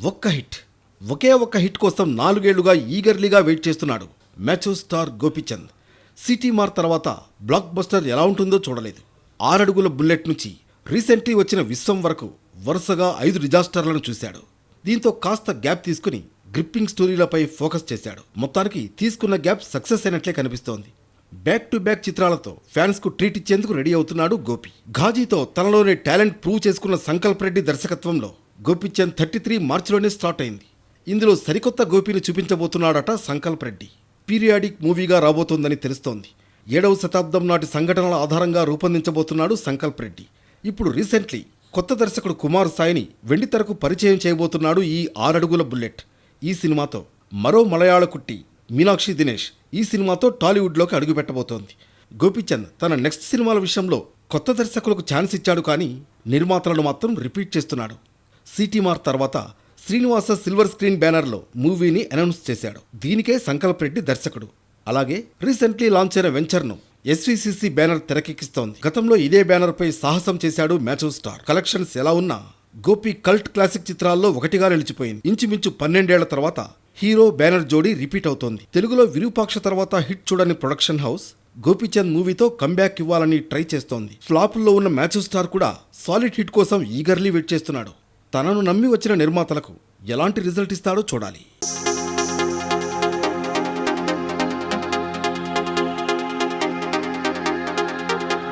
ఒక్క హిట్, ఒకే ఒక్క హిట్ కోసం 4 ఏళ్లుగా ఈగర్లీగా వెయిట్ చేస్తున్నాడు మ్యాచ్యూర్ స్టార్ గోపీచంద్. సిటీ మార్ తర్వాత బ్లాక్ బస్టర్ ఎలా ఉంటుందో చూడలేదు. 6 అడుగుల బుల్లెట్ నుంచి రీసెంట్లీ వచ్చిన విశ్వం వరకు వరుసగా 5 డిజాస్టర్లను చూశాడు. దీంతో కాస్త గ్యాప్ తీసుకుని గ్రిప్పింగ్ స్టోరీలపై ఫోకస్ చేశాడు. మొత్తానికి తీసుకున్న గ్యాప్ సక్సెస్ అయినట్లే కనిపిస్తోంది. బ్యాక్ టు బ్యాక్ చిత్రాలతో ఫ్యాన్స్ కు ట్రీట్ ఇచ్చేందుకు రెడీ అవుతున్నాడు గోపి. ఘాజీతో తనలోని టాలెంట్ ప్రూవ్ చేసుకున్న సంకల్ప్ రెడ్డి దర్శకత్వంలో గోపీచంద్ 33 మార్చిలోనే స్టార్ట్ అయింది. ఇందులో సరికొత్త గోపిని చూపించబోతున్నాడట సంకల్ప్ రెడ్డి. పీరియాడిక్ మూవీగా రాబోతోందని తెలుస్తోంది. 7వ శతాబ్దం నాటి సంఘటనల ఆధారంగా రూపొందించబోతున్నాడు సంకల్ప్ రెడ్డి. ఇప్పుడు రీసెంట్లీ కొత్త దర్శకుడు కుమార్ సాయిని వెండితెరకు పరిచయం చేయబోతున్నాడు ఈ 6 అడుగుల బుల్లెట్. ఈ సినిమాతో మరో మలయాళ కుట్టి మీనాక్షి దినేష్ ఈ సినిమాతో టాలీవుడ్లోకి అడుగుపెట్టబోతోంది. గోపీచంద్ తన నెక్స్ట్ సినిమాల విషయంలో కొత్త దర్శకులకు ఛాన్స్ ఇచ్చాడు, కానీ నిర్మాతలను మాత్రం రిపీట్ చేస్తున్నాడు. సిటీ మార్ తర్వాత శ్రీనివాస సిల్వర్ స్క్రీన్ బ్యానర్లో మూవీని అనౌన్స్ చేశాడు. దీనికే సంకల్ప్ రెడ్డి దర్శకుడు. అలాగే రీసెంట్లీ లాంచ్ అయిన వెంచర్ను ఎస్వీసీసీ బ్యానర్ తెరకెక్కిస్తోంది. గతంలో ఇదే బ్యానర్ పై సాహసం చేశాడు మ్యాచ్యూర్ స్టార్. కలెక్షన్స్ ఎలా ఉన్నా గోపి కల్ట్ క్లాసిక్ చిత్రాల్లో ఒకటిగా నిలిచిపోయింది. ఇంచుమించు 12 ఏళ్ల తర్వాత హీరో బ్యానర్ జోడీ రిపీట్ అవుతోంది. తెలుగులో విరూపాక్ష తర్వాత హిట్ చూడని ప్రొడక్షన్ హౌస్ గోపీచంద్ మూవీతో కంబ్యాక్ ఇవ్వాలని ట్రై చేస్తోంది. ఫ్లాపుల్లో ఉన్న మ్యాచ్యూర్ స్టార్ కూడా సాలిడ్ హిట్ కోసం ఈగర్లీ వెయిట్ చేస్తున్నాడు. తనను నమ్మి వచ్చిన నిర్మాతలకు ఎలాంటి రిజల్ట్ ఇస్తాడో చూడాలి.